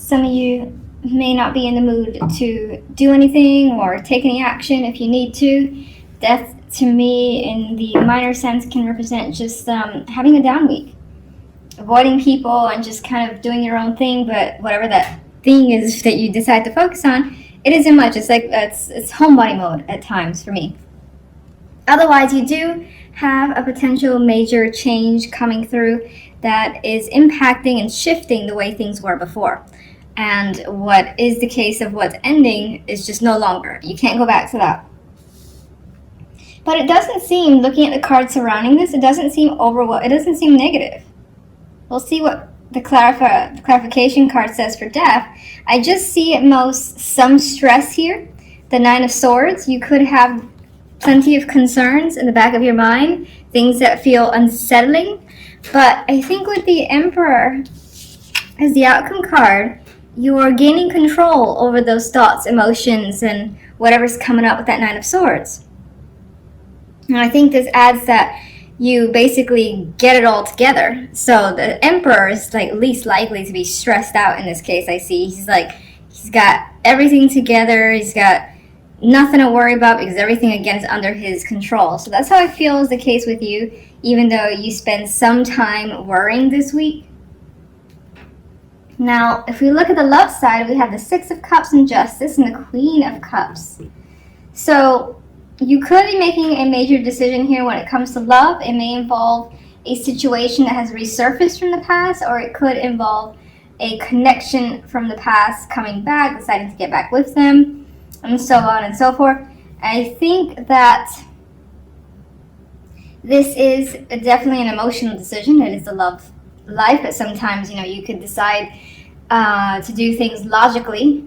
Some of you may not be in the mood to do anything or take any action if you need to. Death, to me, in the minor sense, can represent just having a down week. Avoiding people and just kind of doing your own thing, but whatever that thing is that you decide to focus on, it isn't much. It's like it's homebody mode at times for me. Otherwise, you do have a potential major change coming through that is impacting and shifting the way things were before. And what is the case of what's ending is just no longer. You can't go back to that. But it doesn't seem, looking at the cards surrounding this, it doesn't seem it doesn't seem negative. We'll see what the clarification card says for death. I just see at most some stress here. The Nine of Swords, you could have plenty of concerns in the back of your mind, things that feel unsettling. But I think with the Emperor as the outcome card, you are gaining control over those thoughts, emotions, and whatever's coming up with that Nine of Swords. And I think this adds that you basically get it all together. So the Emperor is like least likely to be stressed out in this case. I see he's got everything together. He's got nothing to worry about because everything again is under his control. So that's how I feel is the case with you, even though you spend some time worrying this week. Now, if we look at the love side, we have the Six of Cups and Justice and the Queen of Cups. So you could be making a major decision here when it comes to love. It may involve a situation that has resurfaced from the past, or it could involve a connection from the past coming back, deciding to get back with them, and so on and so forth. I think that this is definitely an emotional decision. It is the love life, but sometimes, you could decide to do things logically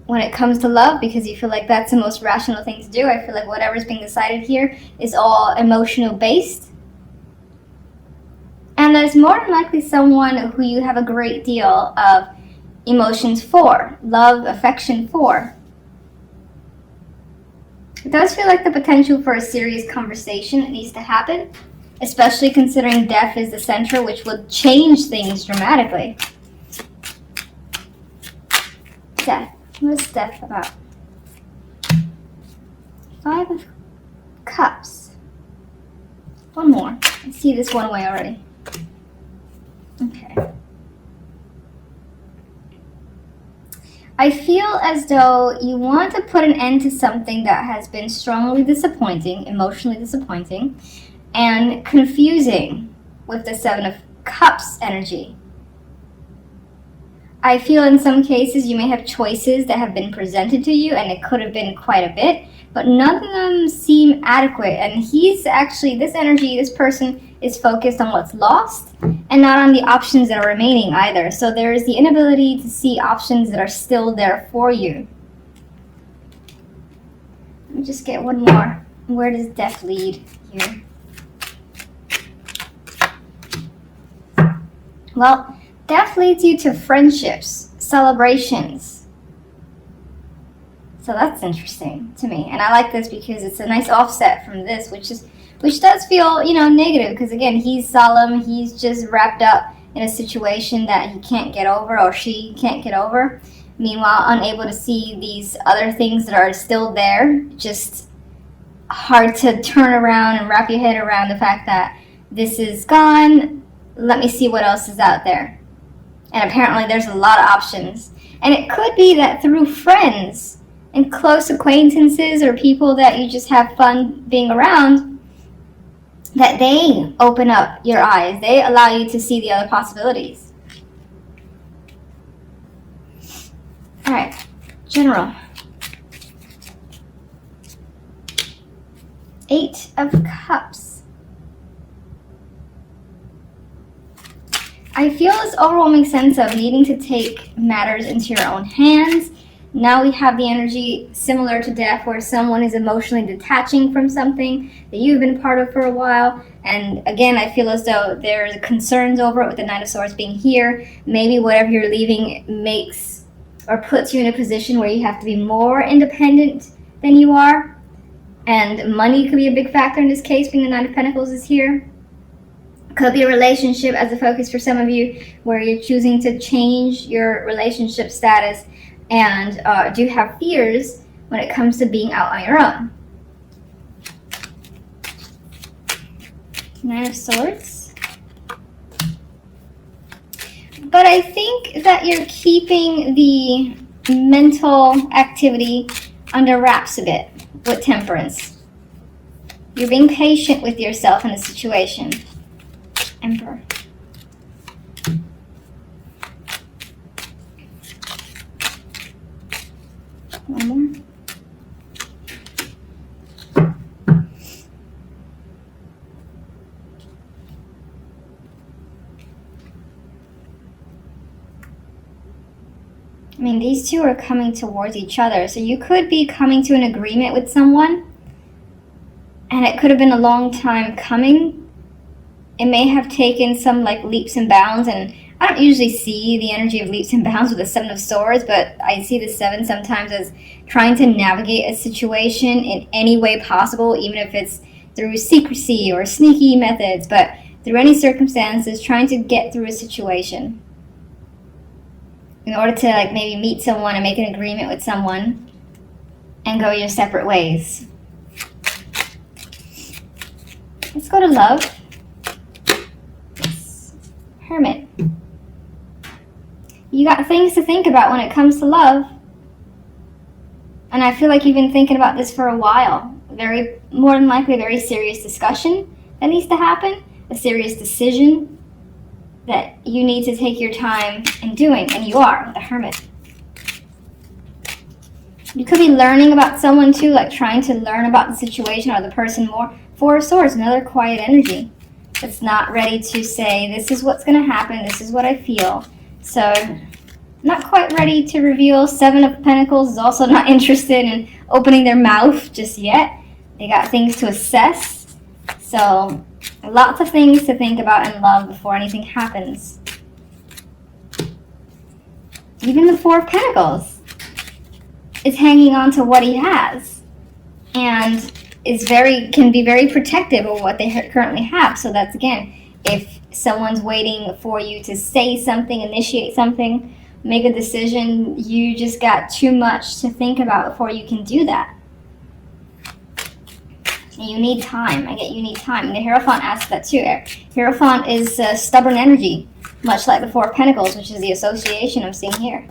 when it comes to love because you feel like that's the most rational thing to do. I feel like whatever's being decided here is all emotional based. And there's more than likely someone who you have a great deal of emotions for, love, affection for. It does feel like the potential for a serious conversation that needs to happen, especially considering death is the center, which would change things dramatically. Death. What is death about? Five of Cups. One more. I see this one away already. Okay. I feel as though you want to put an end to something that has been strongly disappointing, emotionally disappointing, and confusing with the Seven of Cups energy. I feel in some cases you may have choices that have been presented to you, and it could have been quite a bit, but none of them seem adequate. And he's actually, this energy, this person is focused on what's lost and not on the options that are remaining either. So there is the inability to see options that are still there for you. Let me just get one more. Where does death lead here? Well, death leads you to friendships, celebrations. So that's interesting to me. And I like this because it's a nice offset from this, which does feel, negative. Because again, he's solemn. He's just wrapped up in a situation that he can't get over or she can't get over. Meanwhile, unable to see these other things that are still there. Just hard to turn around and wrap your head around the fact that this is gone. Let me see what else is out there. And apparently there's a lot of options. And it could be that through friends and close acquaintances or people that you just have fun being around, that they open up your eyes. They allow you to see the other possibilities. All right, General. Eight of Cups. I feel this overwhelming sense of needing to take matters into your own hands. Now we have the energy similar to death, where someone is emotionally detaching from something that you've been part of for a while. And again, I feel as though there's concerns over it with the Nine of Swords being here. Maybe whatever you're leaving makes or puts you in a position where you have to be more independent than you are. And money could be a big factor in this case, being the Nine of Pentacles is here. Could be a relationship as a focus for some of you, where you're choosing to change your relationship status and do have fears when it comes to being out on your own. Nine of Swords. But I think that you're keeping the mental activity under wraps a bit with Temperance. You're being patient with yourself in the situation. Emperor. One more. I mean, these two are coming towards each other, so you could be coming to an agreement with someone, and it could have been a long time coming. It may have taken some like leaps and bounds, and I don't usually see the energy of leaps and bounds with the Seven of Swords, but I see the Seven sometimes as trying to navigate a situation in any way possible, even if it's through secrecy or sneaky methods, but through any circumstances, trying to get through a situation in order to like maybe meet someone and make an agreement with someone and go your separate ways. Let's go to love. Yes. Hermit. You got things to think about when it comes to love. And I feel like you've been thinking about this for a while. More than likely a very serious discussion that needs to happen. A serious decision that you need to take your time in doing, and you are with the Hermit. You could be learning about someone too, like trying to learn about the situation or the person more. Four of Swords, another quiet energy that's not ready to say, this is what's going to happen, this is what I feel. So, not quite ready to reveal. Seven of Pentacles is also not interested in opening their mouth just yet. They got things to assess. So, lots of things to think about in love before anything happens. Even the Four of Pentacles is hanging on to what he has and can be very protective of what they currently have. So that's, again, if someone's waiting for you to say something, initiate something, make a decision, you just got too much to think about before you can do that. You need time. I get you need time. And the Hierophant asks that too. Hierophant is stubborn energy, much like the Four of Pentacles, which is the association I'm seeing here.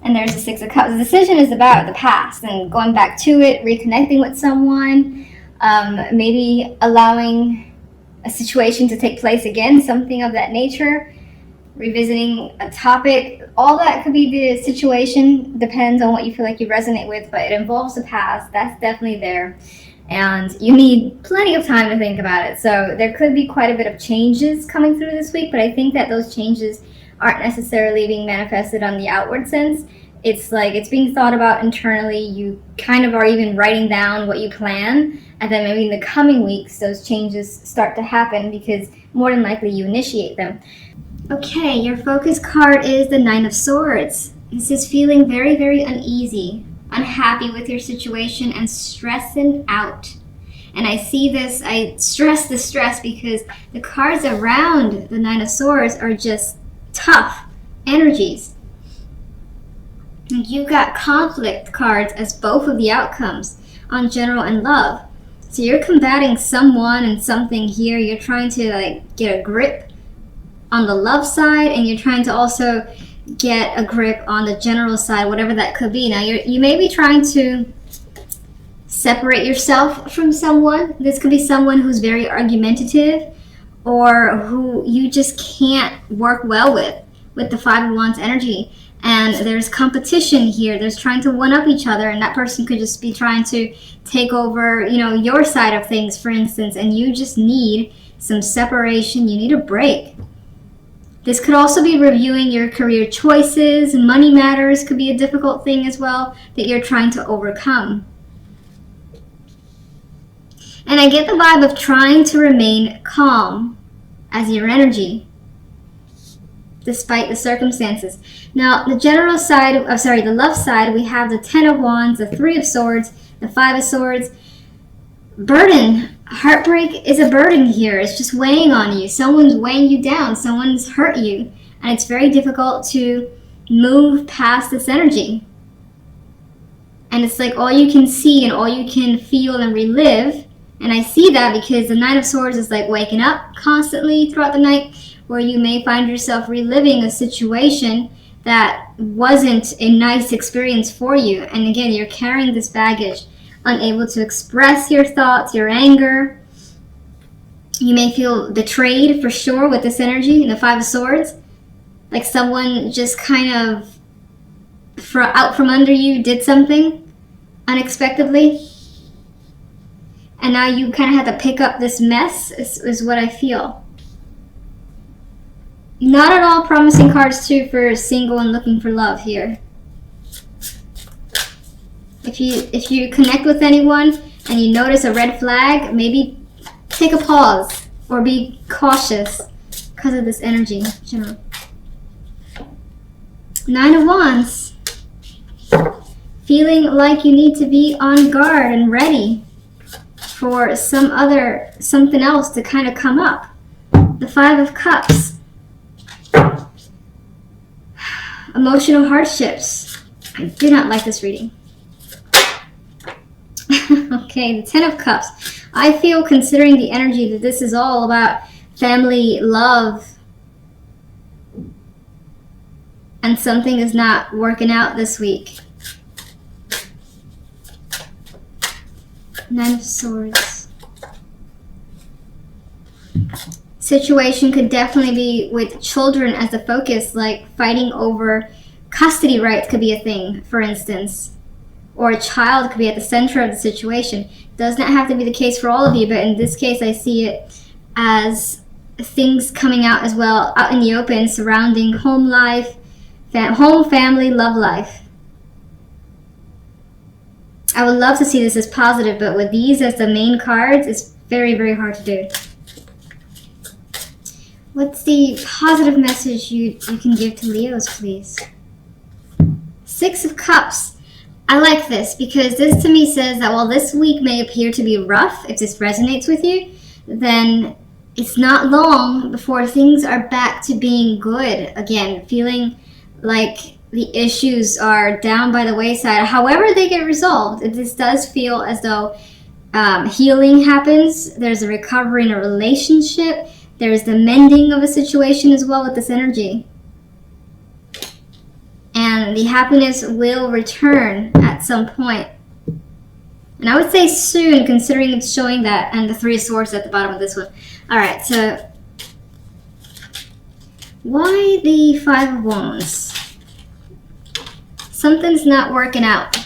And there's the Six of Cups. The decision is about the past and going back to it, reconnecting with someone, maybe allowing a situation to take place again, something of that nature, revisiting a topic. All that could be the situation. Depends on what you feel like you resonate with, but it involves the past. That's definitely there. And you need plenty of time to think about it. So there could be quite a bit of changes coming through this week, but I think that those changes aren't necessarily being manifested on the outward sense. It's like it's being thought about internally. You kind of are even writing down what you plan, and then maybe in the coming weeks those changes start to happen because more than likely you initiate them. Okay, your focus card is the Nine of Swords. This is feeling very, very uneasy, unhappy with your situation, and stressing out. And I see this, I stress the stress because the cards around the Nine of Swords are just tough energies. You got conflict cards as both of the outcomes on general and love. So you're combating someone and something here. You're trying to like get a grip on the love side, and you're trying to also get a grip on the general side, whatever that could be. Now you may be trying to separate yourself from someone. This could be someone who's very argumentative or who you just can't work well with the Five of Wands energy. And there's competition here. There's trying to one-up each other, and that person could just be trying to take over, your side of things, for instance, and you just need some separation. You need a break. This could also be reviewing your career choices. Money matters could be a difficult thing as well that you're trying to overcome. And I get the vibe of trying to remain calm as your energy, despite the circumstances. Now, the the love side, we have the Ten of Wands, the Three of Swords, the Five of Swords. Burden. Heartbreak is a burden here. It's just weighing on you. Someone's weighing you down. Someone's hurt you. And it's very difficult to move past this energy. And it's like all you can see and all you can feel and relive. And I see that because the Nine of Swords is like waking up constantly throughout the night, where you may find yourself reliving a situation that wasn't a nice experience for you. And again, you're carrying this baggage, unable to express your thoughts, your anger. You may feel betrayed for sure with this energy in the Five of Swords. Like someone just kind of out from under you did something unexpectedly. And now you kind of have to pick up this mess is what I feel. Not at all promising cards too for single and looking for love here. If you connect with anyone and you notice a red flag, maybe take a pause or be cautious because of this energy in general. Nine of Wands. Feeling like you need to be on guard and ready for something else to kind of come up. The Five of Cups. Emotional hardships. I do not like this reading. Okay, the Ten of Cups. I feel, considering the energy, that this is all about family, love, and something is not working out this week. Nine of Swords. Situation could definitely be with children as the focus, like fighting over custody rights could be a thing, for instance. Or a child could be at the center of the situation. Does not have to be the case for all of you, but in this case I see it as things coming out as well, out in the open, surrounding home life, home, family, love life. I would love to see this as positive, but with these as the main cards, it's very, very hard to do. What's the positive message you can give to Leos, please? Six of Cups. I like this because this to me says that while this week may appear to be rough, if this resonates with you, then it's not long before things are back to being good again, feeling like the issues are down by the wayside. However they get resolved, this does feel as though healing happens. There's a recovery in a relationship. There's the mending of a situation as well with this energy. And the happiness will return at some point. And I would say soon, considering it's showing that, and the Three of Swords at the bottom of this one. Alright, so why the Five of Wands? Something's not working out.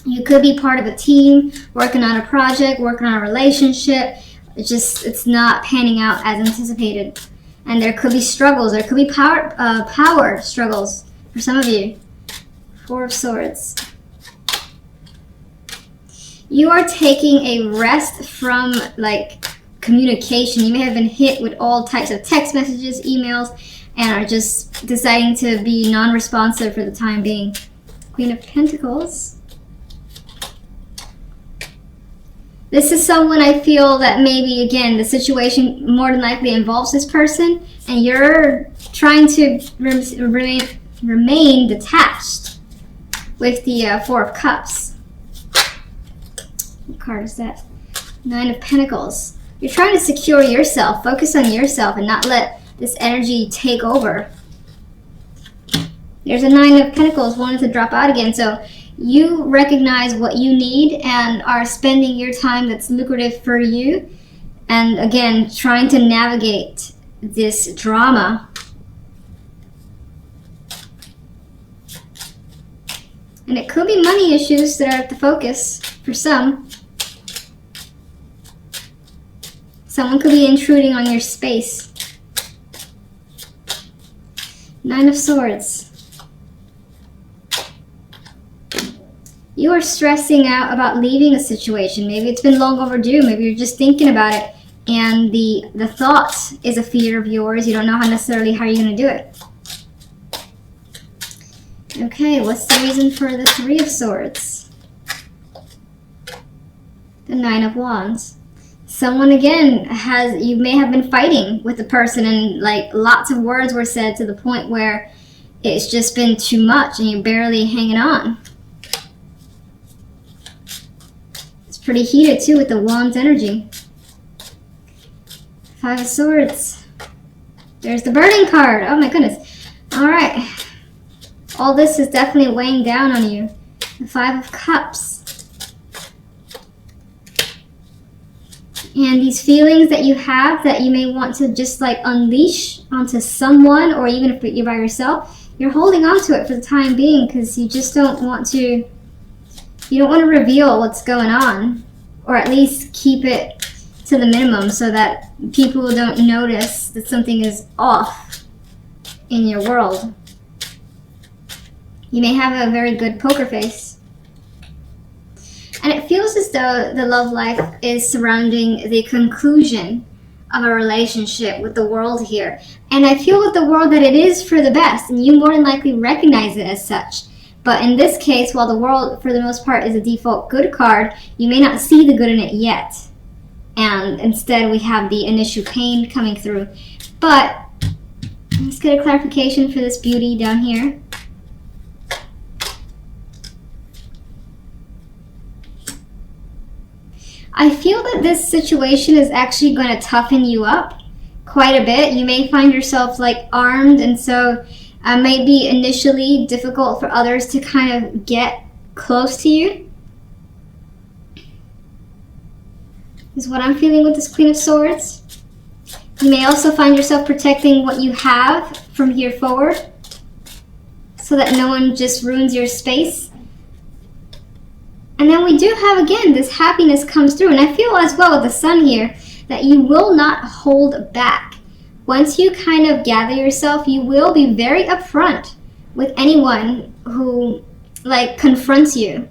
You could be part of a team, working on a project, working on a relationship. It's not panning out as anticipated. And there could be struggles. There could be power struggles for some of you. Four of Swords. You are taking a rest from communication. You may have been hit with all types of text messages, emails, and are just deciding to be non-responsive for the time being. Queen of Pentacles. This is someone I feel that maybe, again, the situation more than likely involves this person, and you're trying to remain detached with the Four of Cups. What card is that? Nine of Pentacles. You're trying to secure yourself, focus on yourself, and not let this energy take over. There's a Nine of Pentacles wanting to drop out again, so you recognize what you need and are spending your time that's lucrative for you, and again, trying to navigate this drama. And it could be money issues that are at the focus for some. Someone could be intruding on your space. Nine of Swords. You are stressing out about leaving a situation. Maybe it's been long overdue. Maybe you're just thinking about it, and the thought is a fear of yours. You don't know necessarily how you're going to do it. Okay, what's the reason for the Three of Swords? The Nine of Wands. someone again you may have been fighting with the person, and like lots of words were said to the point where it's just been too much and you're barely hanging on. It's pretty heated too with the Wands energy. Five of Swords. There's the burning card. Oh my goodness. All right. All this is definitely weighing down on you. The Five of Cups. And these feelings that you have that you may want to just like unleash onto someone, or even if you're by yourself, you're holding on to it for the time being because you just don't want to, you don't want to reveal what's going on, or at least keep it to the minimum so that people don't notice that something is off in your world. You may have a very good poker face. And it feels as though the love life is surrounding the conclusion of a relationship with the world here. And I feel with the world that it is for the best, and you more than likely recognize it as such. But in this case, while the world for the most part is a default good card, you may not see the good in it yet. And instead we have the initial pain coming through. But let's get a clarification for this beauty down here. I feel that this situation is actually going to toughen you up quite a bit. You may find yourself like armed, and so it may be initially difficult for others to kind of get close to you. Is what I'm feeling with this Queen of Swords. You may also find yourself protecting what you have from here forward so that no one just ruins your space. And then we do have, again, this happiness comes through. And I feel as well with the Sun here that you will not hold back. Once you kind of gather yourself, you will be very upfront with anyone who, like, confronts you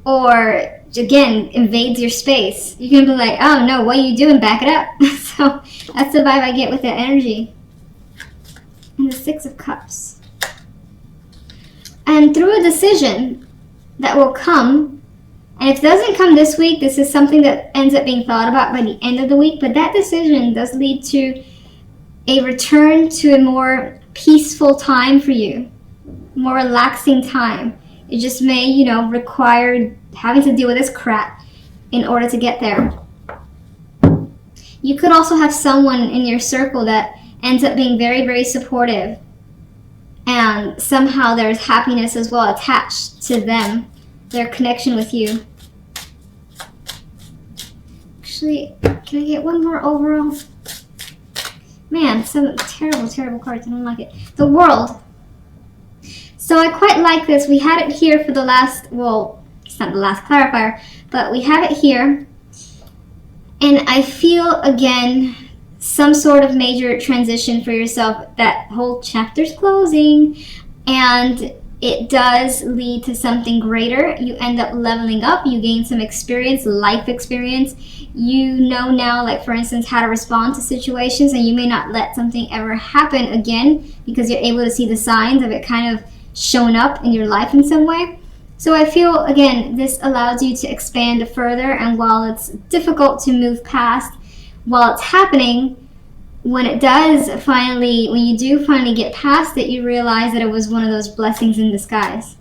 or, again, invades your space. You can be like, oh, no, what are you doing? Back it up. So that's the vibe I get with that energy. And the Six of Cups. And through a decision that will come, and if it doesn't come this week, this is something that ends up being thought about by the end of the week, but that decision does lead to a return to a more peaceful time for you, more relaxing time. It just may, you know, require having to deal with this crap in order to get there. You could also have someone in your circle that ends up being very, very supportive, and somehow there's happiness as well attached to them, their connection with you. Actually, can I get one more overall? Man, some terrible, terrible cards. I don't like it. The World. So I quite like this. We had it here for the last, well, it's not the last clarifier, but we have it here. And I feel, again, some sort of major transition for yourself. That whole chapter's closing, and it does lead to something greater. You end up leveling up. You gain some experience, life experience. You know now, like for instance, how to respond to situations, and you may not let something ever happen again because you're able to see the signs of it kind of showing up in your life in some way. So I feel, again, this allows you to expand further, and while it's difficult to move past, while it's happening, when it does finally, when you do finally get past it, you realize that it was one of those blessings in disguise.